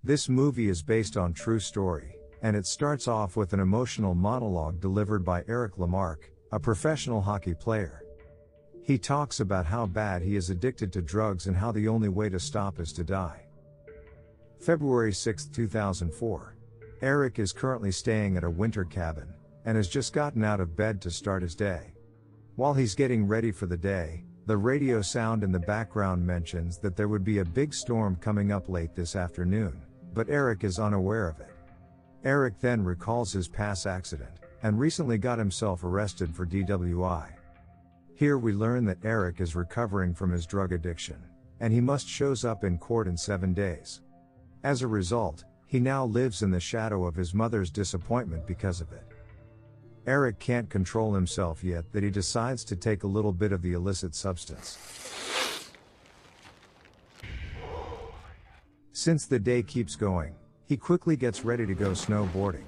This movie is based on true story, and it starts off with an emotional monologue delivered by Eric Lamarck, a professional hockey player. He talks about how bad he is addicted to drugs and how the only way to stop is to die. February 6, 2004. Eric is currently staying at a winter cabin, and has just gotten out of bed to start his day. While he's getting ready for the day, the radio sound in the background mentions that there would be a big storm coming up late this afternoon, but Eric is unaware of it. Eric then recalls his past accident, and recently got himself arrested for DWI. Here we learn that Eric is recovering from his drug addiction, and he must shows up in court in 7 days. As a result, he now lives in the shadow of his mother's disappointment because of it. Eric can't control himself yet that he decides to take a little bit of the illicit substance. Since the day keeps going, he quickly gets ready to go snowboarding.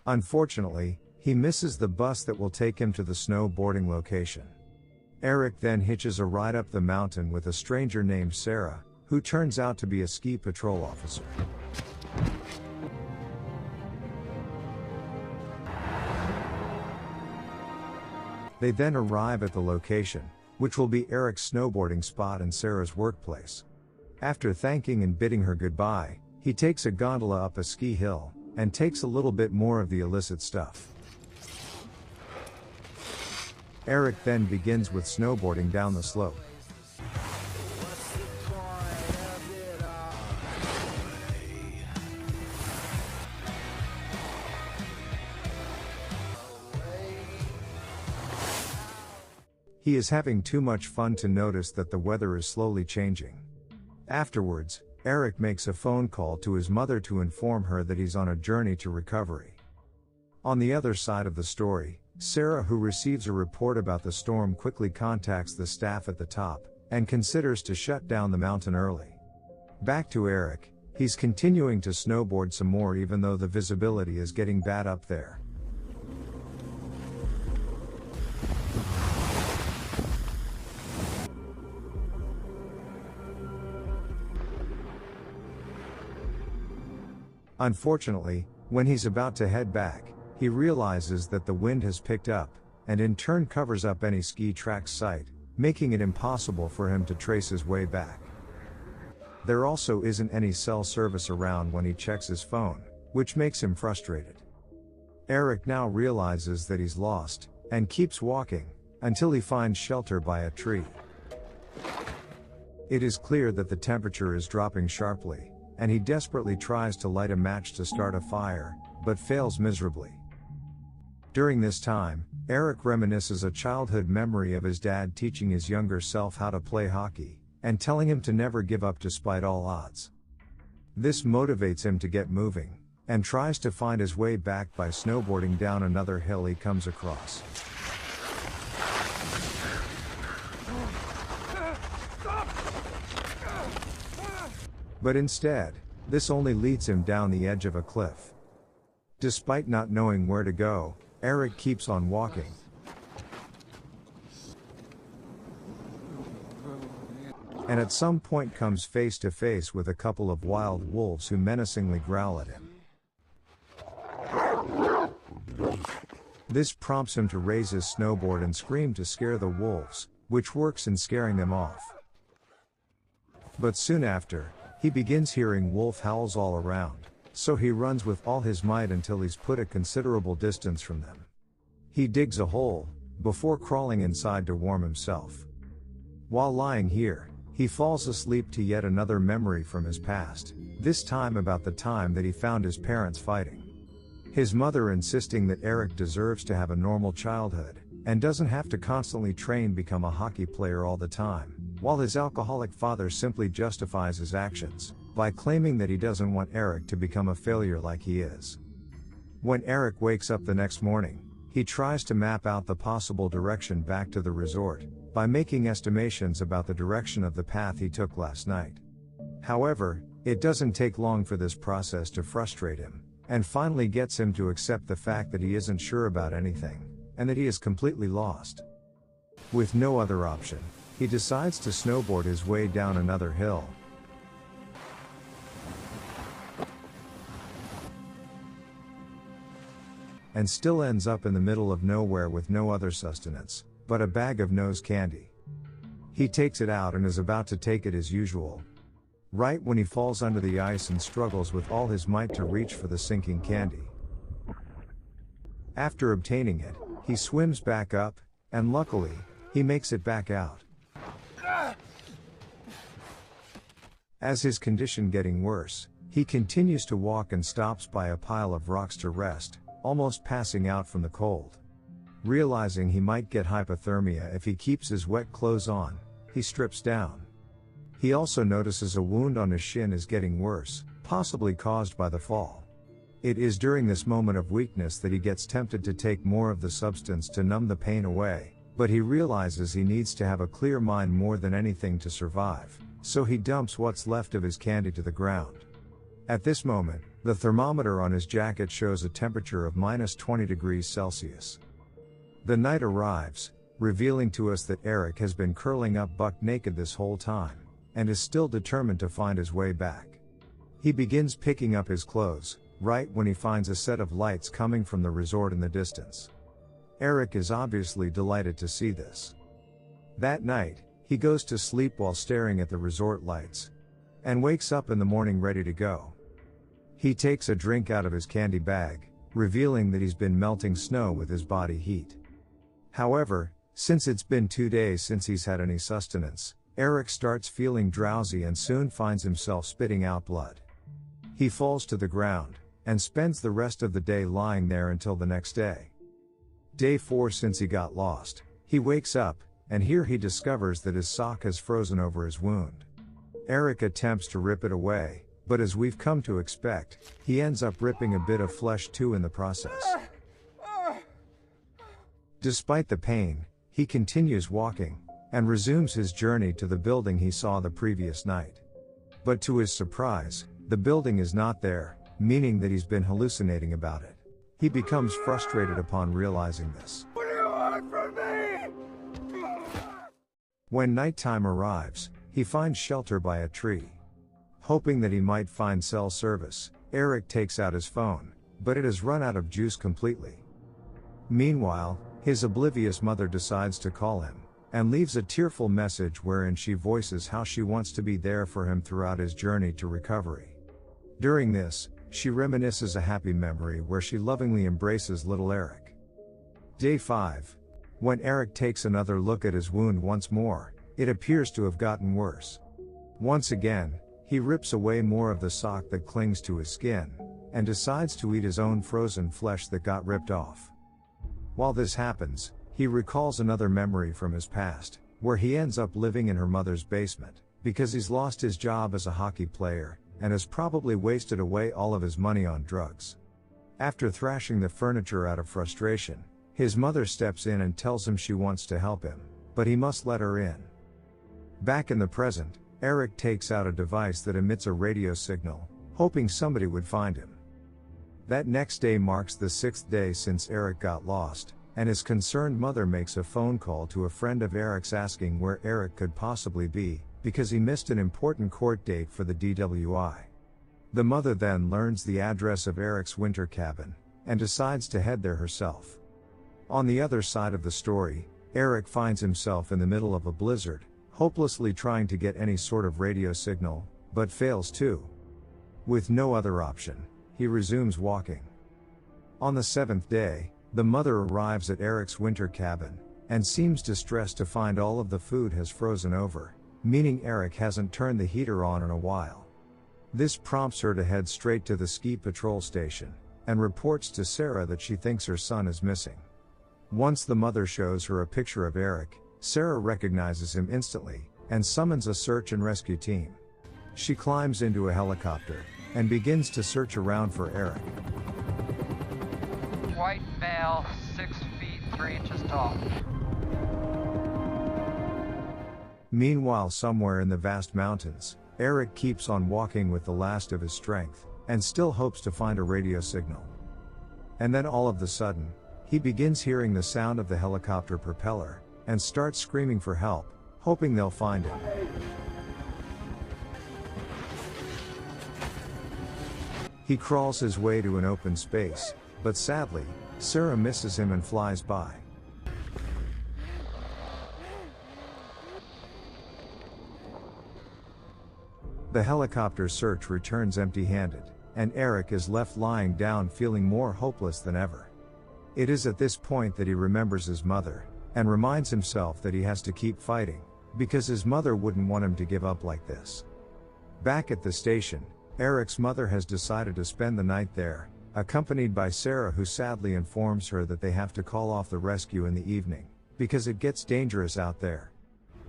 Unfortunately, he misses the bus that will take him to the snowboarding location. Eric then hitches a ride up the mountain with a stranger named Sarah, who turns out to be a ski patrol officer. They then arrive at the location, which will be Eric's snowboarding spot and Sarah's workplace. After thanking and bidding her goodbye, he takes a gondola up a ski hill, and takes a little bit more of the illicit stuff. Eric then begins with snowboarding down the slope. He is having too much fun to notice that the weather is slowly changing. Afterwards, Eric makes a phone call to his mother to inform her that he's on a journey to recovery. On the other side of the story, Sarah, who receives a report about the storm, quickly contacts the staff at the top, and considers to shut down the mountain early. Back to Eric, he's continuing to snowboard some more even though the visibility is getting bad up there. Unfortunately, when he's about to head back, he realizes that the wind has picked up, and in turn covers up any ski track site, making it impossible for him to trace his way back. There also isn't any cell service around when he checks his phone, which makes him frustrated. Eric now realizes that he's lost, and keeps walking, until he finds shelter by a tree. It is clear that the temperature is dropping sharply, and he desperately tries to light a match to start a fire, but fails miserably. During this time, Eric reminisces a childhood memory of his dad teaching his younger self how to play hockey, and telling him to never give up despite all odds. This motivates him to get moving, and tries to find his way back by snowboarding down another hill he comes across. But instead, this only leads him down the edge of a cliff. Despite not knowing where to go, Eric keeps on walking. And at some point comes face to face with a couple of wild wolves who menacingly growl at him. This prompts him to raise his snowboard and scream to scare the wolves, which works in scaring them off. But soon after, he begins hearing wolf howls all around, so he runs with all his might until he's put a considerable distance from them. He digs a hole, before crawling inside to warm himself. While lying here, he falls asleep to yet another memory from his past, this time about the time that he found his parents fighting. His mother insisting that Eric deserves to have a normal childhood, and doesn't have to constantly train become a hockey player all the time, while his alcoholic father simply justifies his actions, by claiming that he doesn't want Eric to become a failure like he is. When Eric wakes up the next morning, he tries to map out the possible direction back to the resort, by making estimations about the direction of the path he took last night. However, it doesn't take long for this process to frustrate him, and finally gets him to accept the fact that he isn't sure about anything, and that he is completely lost. With no other option, he decides to snowboard his way down another hill. And still ends up in the middle of nowhere with no other sustenance, but a bag of nose candy. He takes it out and is about to take it as usual, right when he falls under the ice and struggles with all his might to reach for the sinking candy. After obtaining it, he swims back up, and luckily, he makes it back out. As his condition getting worse, he continues to walk and stops by a pile of rocks to rest, almost passing out from the cold. Realizing he might get hypothermia if he keeps his wet clothes on, he strips down. He also notices a wound on his shin is getting worse, possibly caused by the fall. It is during this moment of weakness that he gets tempted to take more of the substance to numb the pain away, but he realizes he needs to have a clear mind more than anything to survive, so he dumps what's left of his candy to the ground. At this moment, the thermometer on his jacket shows a temperature of -20 degrees Celsius. The night arrives, revealing to us that Eric has been curling up buck naked this whole time, and is still determined to find his way back. He begins picking up his clothes, right when he finds a set of lights coming from the resort in the distance. Eric is obviously delighted to see this. That night, he goes to sleep while staring at the resort lights, and wakes up in the morning ready to go. He takes a drink out of his candy bag, revealing that he's been melting snow with his body heat. However, since it's been 2 days since he's had any sustenance, Eric starts feeling drowsy and soon finds himself spitting out blood. He falls to the ground, and spends the rest of the day lying there until the next day. Day 4 since he got lost, he wakes up, and here he discovers that his sock has frozen over his wound. Eric attempts to rip it away, but as we've come to expect, he ends up ripping a bit of flesh too in the process. Despite the pain, he continues walking, and resumes his journey to the building he saw the previous night. But to his surprise, the building is not there, meaning that he's been hallucinating about it. He becomes frustrated upon realizing this. What do you want from me? When nighttime arrives, he finds shelter by a tree. Hoping that he might find cell service, Eric takes out his phone, but it has run out of juice completely. Meanwhile, his oblivious mother decides to call him, and leaves a tearful message wherein she voices how she wants to be there for him throughout his journey to recovery. During this, she reminisces a happy memory where she lovingly embraces little Eric. Day 5. When Eric takes another look at his wound once more, it appears to have gotten worse. Once again, he rips away more of the sock that clings to his skin, and decides to eat his own frozen flesh that got ripped off. While this happens, he recalls another memory from his past, where he ends up living in her mother's basement, because he's lost his job as a hockey player, and has probably wasted away all of his money on drugs. After thrashing the furniture out of frustration, his mother steps in and tells him she wants to help him, but he must let her in. Back in the present, Eric takes out a device that emits a radio signal, hoping somebody would find him. That next day marks the 6th day since Eric got lost, and his concerned mother makes a phone call to a friend of Eric's asking where Eric could possibly be, because he missed an important court date for the DWI. The mother then learns the address of Eric's winter cabin, and decides to head there herself. On the other side of the story, Eric finds himself in the middle of a blizzard, hopelessly trying to get any sort of radio signal, but fails too. With no other option, he resumes walking. On the 7th day, the mother arrives at Eric's winter cabin, and seems distressed to find all of the food has frozen over, meaning Eric hasn't turned the heater on in a while. This prompts her to head straight to the ski patrol station, and reports to Sarah that she thinks her son is missing. Once the mother shows her a picture of Eric, Sarah recognizes him instantly, and summons a search and rescue team. She climbs into a helicopter, and begins to search around for Eric. White male, 6 feet 3 inches tall. Meanwhile, somewhere in the vast mountains, Eric keeps on walking with the last of his strength, and still hopes to find a radio signal. And then all of the sudden, he begins hearing the sound of the helicopter propeller, and starts screaming for help, hoping they'll find him. He crawls his way to an open space, but sadly, Sarah misses him and flies by. The helicopter search returns empty-handed, and Eric is left lying down feeling more hopeless than ever. It is at this point that he remembers his mother, and reminds himself that he has to keep fighting, because his mother wouldn't want him to give up like this. Back at the station, Eric's mother has decided to spend the night there, accompanied by Sarah, who sadly informs her that they have to call off the rescue in the evening, because it gets dangerous out there.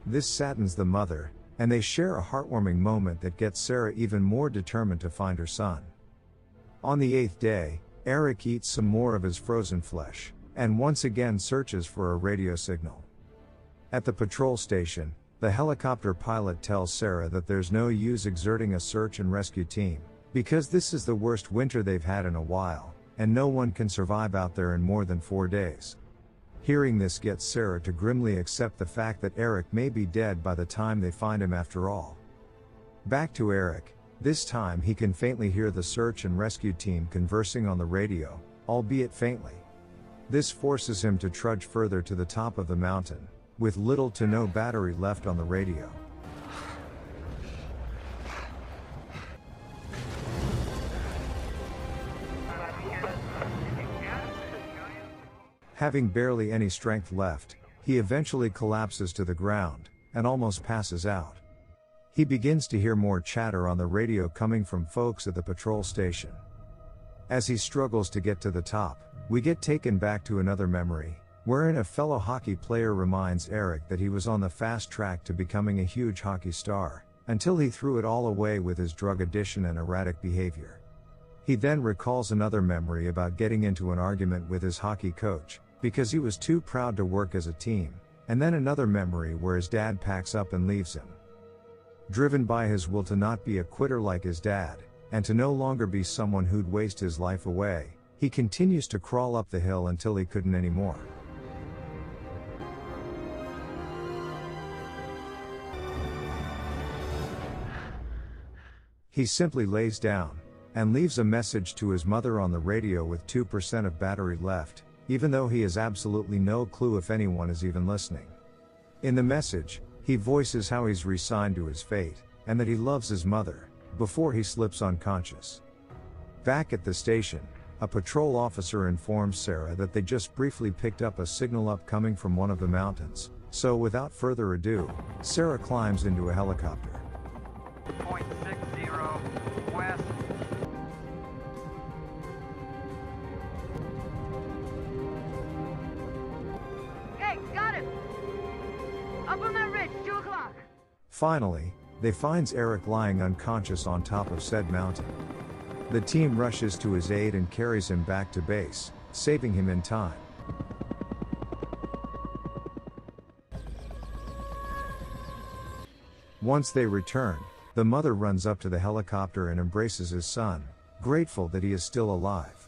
This saddens the mother, and they share a heartwarming moment that gets Sarah even more determined to find her son. On the 8th day, Eric eats some more of his frozen flesh, and once again searches for a radio signal. At the patrol station, the helicopter pilot tells Sarah that there's no use exerting a search and rescue team, because this is the worst winter they've had in a while, and no one can survive out there in more than 4 days. Hearing this gets Sarah to grimly accept the fact that Eric may be dead by the time they find him after all. Back to Eric, this time he can faintly hear the search and rescue team conversing on the radio, albeit faintly. This forces him to trudge further to the top of the mountain, with little to no battery left on the radio. Having barely any strength left, he eventually collapses to the ground, and almost passes out. He begins to hear more chatter on the radio coming from folks at the patrol station. As he struggles to get to the top, we get taken back to another memory, wherein a fellow hockey player reminds Eric that he was on the fast track to becoming a huge hockey star, until he threw it all away with his drug addiction and erratic behavior. He then recalls another memory about getting into an argument with his hockey coach, because he was too proud to work as a team, and then another memory where his dad packs up and leaves him. Driven by his will to not be a quitter like his dad, and to no longer be someone who'd waste his life away, he continues to crawl up the hill until he couldn't anymore. He simply lays down, and leaves a message to his mother on the radio with 2% of battery left, even though he has absolutely no clue if anyone is even listening. In the message, he voices how he's resigned to his fate, and that he loves his mother, before he slips unconscious. Back at the station, a patrol officer informs Sarah that they just briefly picked up a signal upcoming from one of the mountains, so without further ado, Sarah climbs into a helicopter. Point 60 west. Hey, got him! Up on that ridge, 2 o'clock. Finally, they finds Eric lying unconscious on top of said mountain. The team rushes to his aid and carries him back to base, saving him in time. Once they return, the mother runs up to the helicopter and embraces his son, grateful that he is still alive.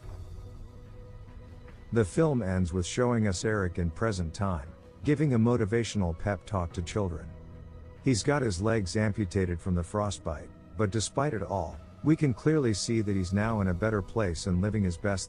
The film ends with showing us Eric in present time, giving a motivational pep talk to children. He's got his legs amputated from the frostbite, but despite it all, we can clearly see that he's now in a better place and living his best